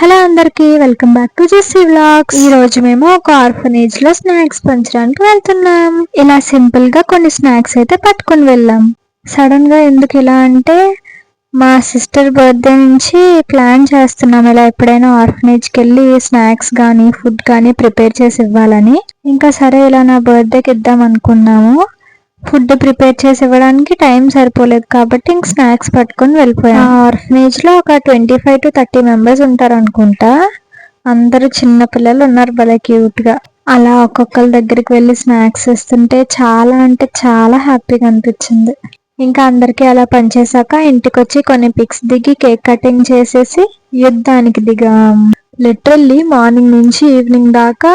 Hello అందరికి welcome back to Jessy vlogs. ఈ రోజు మేము ఒక ఆర్ఫనేజ్ లో స్నాక్స్ పంచడానికి వెళ్తున్నాం. ఇలా సింపుల్ గా కొన్ని స్నాక్స్ అయితే పట్టుకుని వెళ్ళాం. సడన్ గా ఎందుకు ఇలా అంటే మా సిస్టర్ బర్త్డే నుంచి ప్లాన్ చేస్తున్నాం, ఇలా ఎప్పుడైనా ఆర్ఫనేజ్ కి వెళ్ళి స్నాక్స్ గానీ ఫుడ్ కానీ ప్రిపేర్ చేసి ఇవ్వాలని. ఇంకా సరే ఇలా నా బర్త్డేకి ఇద్దాం అనుకున్నాము. ఫుడ్ ప్రిపేర్ చేసి ఇవ్వడానికి టైం సరిపోలేదు కాబట్టి ఇంక స్నాక్స్ పట్టుకొని వెళ్ళిపోయాం. ఆర్ఫనేజ్ లో ఒక 25 to 30 మెంబర్స్ ఉంటారు అనుకుంటా. అందరూ చిన్న పిల్లలు ఉన్నారు, భలే క్యూట్ గా. అలా ఒక్కొక్కరి దగ్గరికి వెళ్ళి స్నాక్స్ ఇస్తుంటే చాలా అంటే చాలా హ్యాపీగా అనిపించింది. ఇంకా అందరికి అలా పనిచేసాక ఇంటికి వచ్చి కొన్ని పిక్స్ దిగి కేక్ కటింగ్ చేసేసి యుద్ధానికి దిగాం. లిటరల్లీ మార్నింగ్ నుంచి ఈవినింగ్ దాకా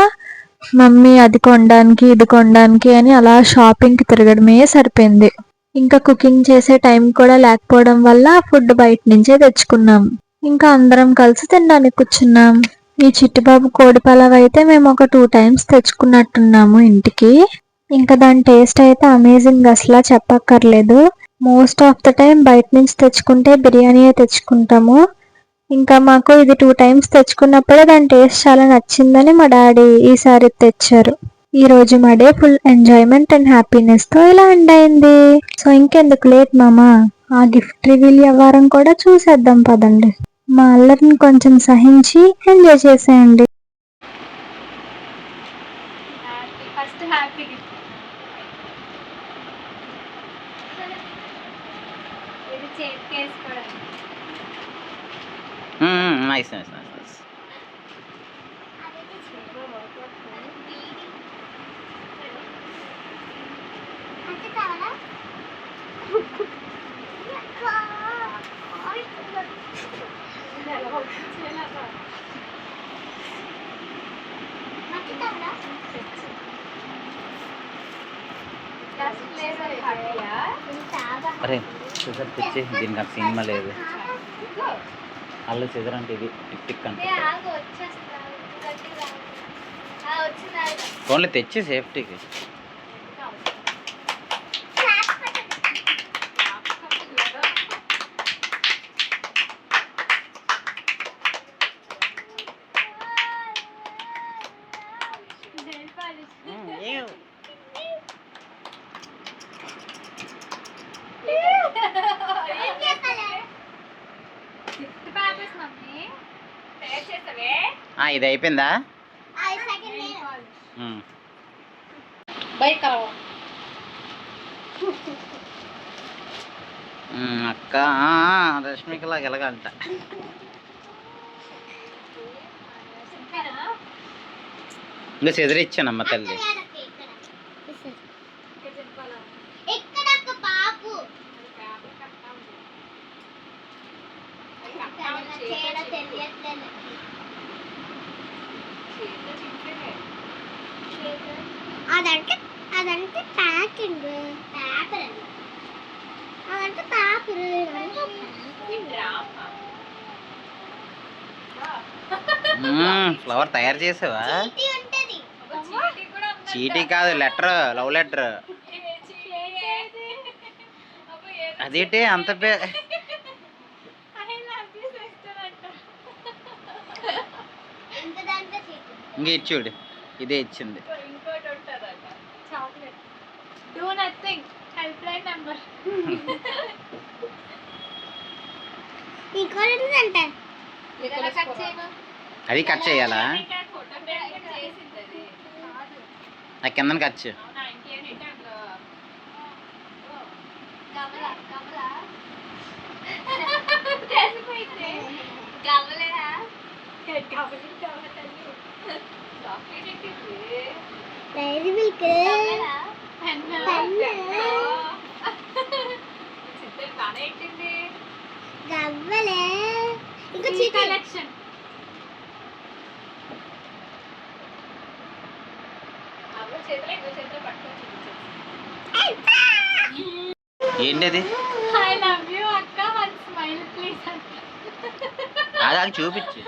మమ్మీ అది కొనడానికి ఇది కొనడానికి అని అలా షాపింగ్ కి తిరగడమే సరిపోయింది. ఇంకా కుకింగ్ చేసే టైం కూడా లేకపోవడం వల్ల ఫుడ్ బయట నుంచే తెచ్చుకున్నాం. ఇంకా అందరం కలిసి తినడానికి కూర్చున్నాం. ఈ చిట్టిబాబు కోడి పలావ్ అయితే మేము ఒక 2 times తెచ్చుకున్నట్టున్నాము ఇంటికి. ఇంకా దాని టేస్ట్ అయితే అమేజింగ్, అసలు చెప్పక్కర్లేదు. మోస్ట్ ఆఫ్ ద టైం బయట నుంచి తెచ్చుకుంటే బిర్యానీయే తెచ్చుకుంటాము. ఇంకా మాకు ఇది 2 times తెచ్చుకున్నప్పుడే దాని టేస్ట్ చాలా నచ్చిందని మా డాడీ ఈసారి తెచ్చారు. ఈ రోజు మా day full enjoyment and happiness తో ఇలా ఎండ్ అయింది. సో ఇంకెందుకు లేట్ మామా, ఆ గిఫ్ట్ రివీల్ వ్యవహారం కూడా చూసేద్దాం పదండి. మా అల్లరిని కొంచెం సహించి ఎంజాయ్ చేసేయండి. Nice nice nice nice. అరే సిజర్ తెచ్చి, దీనికి అంత సినిమా లేదు. అల్ల సిజర్ అంటే ఇది టిక్ టిక్ అంటే ఓన్లీ తెచ్చి సేఫ్టీకి. ఇది అయిపోయిందా? అక్క రష్మికలా గెలగంట. ఇంకా చెదిరిచ్చానమ్మ తల్లి. అదంటే ప్యాకింగ్ పేపర్, అదంటే పేపర్. ఫ్లవర్ తయారు చేసావా? చీటీ కాదు, లెటర్, లవ్ లెటర్. అదేంటి అంత ఇంక ఇచ్చుడు, ఇదే ఇచ్చింది. అది కట్ చేయాలా? ఆ కిందని కట్ చేయ. డైరీ మిల్క్ గవ్వలే ఇంకా కలెక్షన్. ఏంటది? అది చూపించు.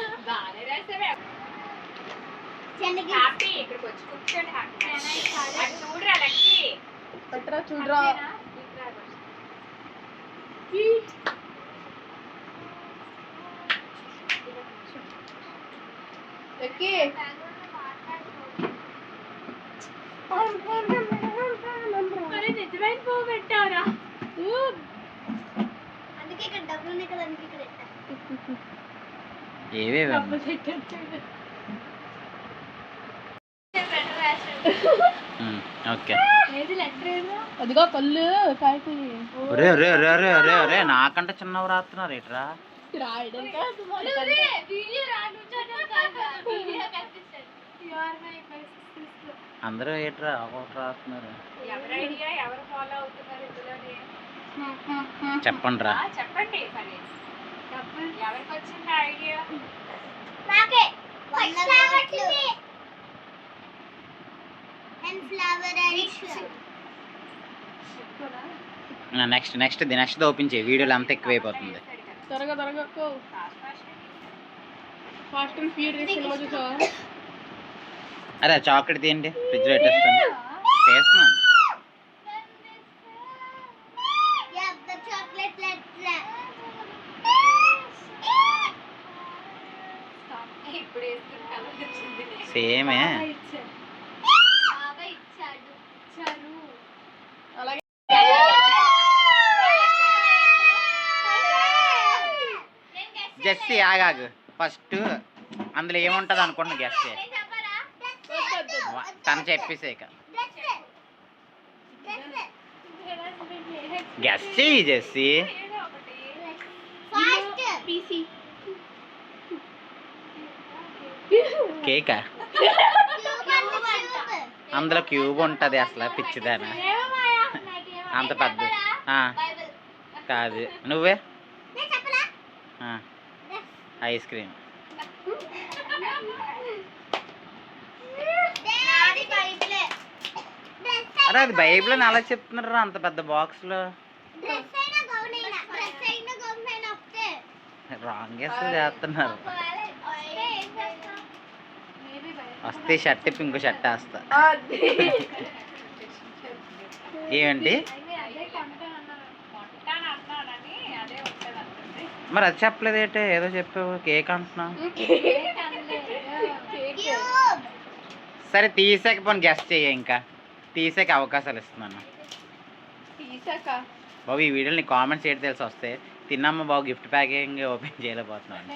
చూడరా నిజమైన పువ్వు పెట్టావురా. అందుకే ఇక్కడ డబ్బులు ఉన్నాయి కదా, అందుకే ఇక్కడ పెట్టా. ఏవేవి ఓకే. అదిగో కళ్ళు కాకి ఒరే ఒరే ఒరే ఒరే ఒరే ఒరే నాకంటే చిన్నవి రాస్తున్నారు ఏట్రా. రాయడం అందరూ ఏట్రా ఒకటి రాస్తున్నారు. చెప్పండి రా. చెప్పండి ఎవరికి వచ్చింది ఐడియా? నాకే వచ్చింది. And flower next next next open చేయి, వీడియోలో అంతా ఎక్కువైపోతుంది. త్వరగా త్వరగా ఫాస్ట్ అండ్ ఫ్యూరియస్ సినిమా చూసావా? అరే చాక్లెట్ తీయండి, ఫ్రిడ్జ్లో పెట్టేస్తాను. చేస్తున్నాను. సేమే అలాగే జెస్సీ ఆగాగు. ఫస్ట్ అందులో ఏముంటుంది అనుకున్నా గెస్ చేయి. తను చెప్పేసాక గెస్ చేయి జెస్సీ. కేకా? అందులో క్యూబ్ ఉంటుంది అసలు, పిచ్చిదానా అంత పెద్ద. కాదు నువ్వే. Ice cream. అరే అది బైబిల్ అని అలా చెప్తున్నారు అంత పెద్ద బాక్స్లో. రాంగ్ గెస్ చేస్తున్నారు. వస్తే షర్ట్ ఇప్పి ఇంకో షర్ట్ వేస్తా. ఏంటి మరి అది చెప్పలేదు ఏంటి? ఏదో చెప్పావు కేక్ అంటున్నా. సరే తీసాక పోనీ గెస్ చెయ్యి, ఇంకా తీసాక అవకాశాలు ఇస్తున్నాను బాబు. ఈ వీడియోని కామెంట్స్ ఏంటి తెలిసి వస్తే తిన్నమ్మ బాబు గిఫ్ట్ ప్యాకింగ్ ఓపెన్ చేయలేకపోతున్నాను.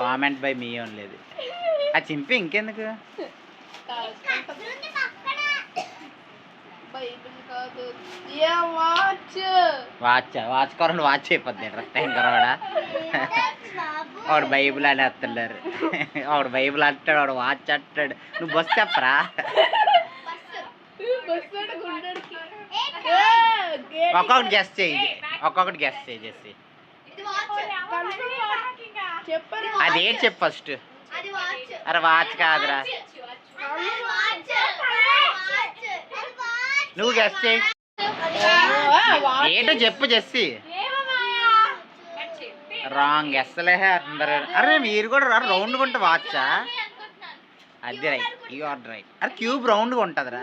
కామెంట్ బై మీ ఏం లేదు. ఆ చింపి ఇంకెందుకు? వాచ్ కొరండి వాచ్ అయిపోద్ది టైం కొరవాడా. వాడు బైబుల్ అని వస్తున్నారు, వాడు బైబుల్ అంటాడు, వాడు వాచ్ అంటాడు. నువ్వు బస్సు చెప్పరా? ఒక్కొక్కటి గెస్ చేయి, ఒక్కొక్కటి గెస్ చేయి చేసి. అదేంటి చెప్పు ఫస్ట్. అరే వాచ్ కాదురా, నువ్వు గెస్ చేయి. ఏంటో చెప్పు జెస్సీ. రాంగ్ గెస్సలే అందరు. అరే మీరు కూడా రౌండ్గా ఉంటే వాచా? అది రైట్, యూ ఆర్ రైట్. అరే క్యూబ్ రౌండ్గా ఉంటుందిరా.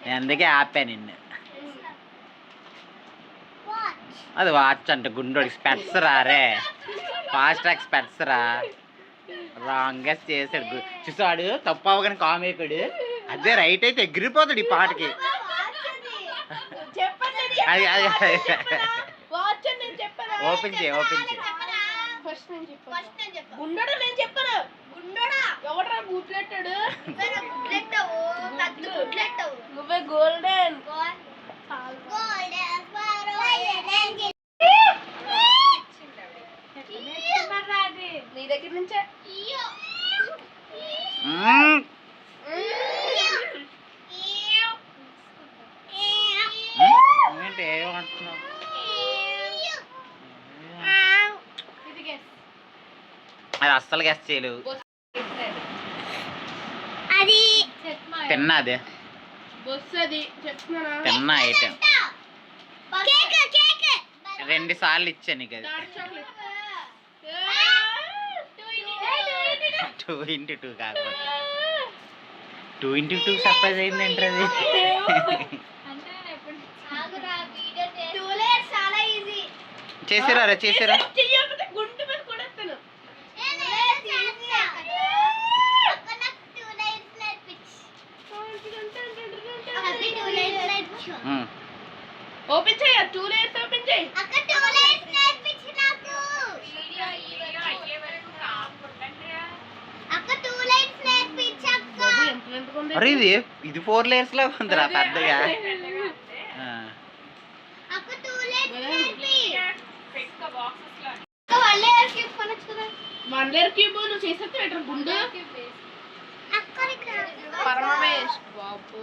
నేను అందుకే ఆపా నిన్ను. అది వాచ్ అంటే గుండోడి స్పెట్స్ రారే, ఫాస్ట్ ట్రాక్ స్పెట్స్ రా. రాంగ్ గెస్ చేశాడు. చూసాడు తప్పు అవగానే కామ్ అయిపోయాడు. అదే రైట్ అయితే ఎగిరిపోతాడు ఈ పాటకి. అది అది ఓపెన్ చేయి, ఓపెన్ చేయి. నువ్వే గోల్డెన్ నీ దగ్గర నుంచే. ఏంటి ఏమంటున్నావు? అది అస్సలు గెస్ చేయలేవు. అది తిన్నా అదే తిన్నా ఐటెం. 2 సార్లు ఇచ్చా నీకు అది. 2x2 కాకపోతే 2x2 సర్ప్రైజ్ అయింది ఏంటది? చేసిరా రే చేసిరా. చెయ్యకపోతే గుంటు మీద కొడతాను. ఓపెన్ చేయ 2 లేయర్స్ ఓపెన్ చేయి. బాబు ఎంత ఉంది? అరే ఇది 4 లేయర్స్ లాగా ఉందిరా పెద్దగా. ఆ. 1 లేయర్ క్యూబ్ నువ్వు చేసేది ఎట్లా గుండు? పరమేష్ బాబు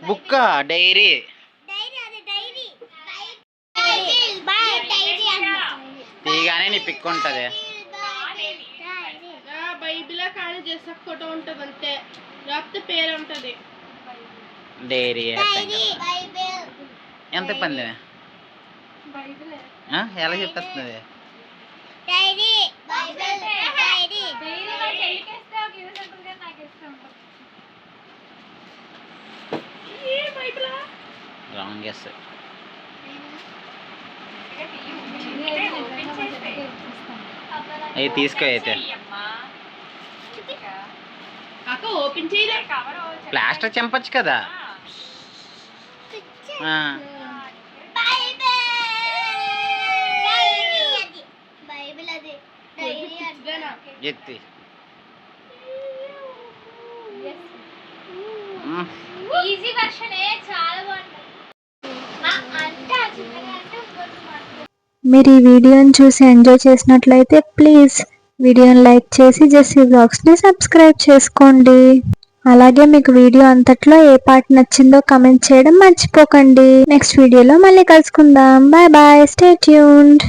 బుక్క డైరీ. తీగానే నీ పిక్ ఉంటది. బైబిల్ కానీ జస్ట్ ఫోటో ఉంటది అంతే, లేకపోతే పేరు ఉంటది. డైరీ ఎంత పంది ఎలా చెప్తుంది? Wrong guess. అవి తీసుకో అయితే. అక్క ఓపెన్ చేయలే. ప్లాస్టర్ చంపచ్చు కదా. ఎత్తి ఈజీ వర్షన్ చాలా బాగుంటుంది. మీరు ఈ వీడియోని చూసి ఎంజాయ్ చేసినట్లయితే ప్లీజ్ వీడియోని లైక్ చేసి జెస్సీ వ్లాగ్స్ని సబ్స్క్రైబ్ చేసుకోండి. అలాగే మీకు వీడియో అంతట్లో ఏ పార్ట్ నచ్చిందో కమెంట్ చేయడం మర్చిపోకండి. నెక్స్ట్ వీడియోలో మళ్ళీ కలుసుకుందాం. Bye bye, stay tuned.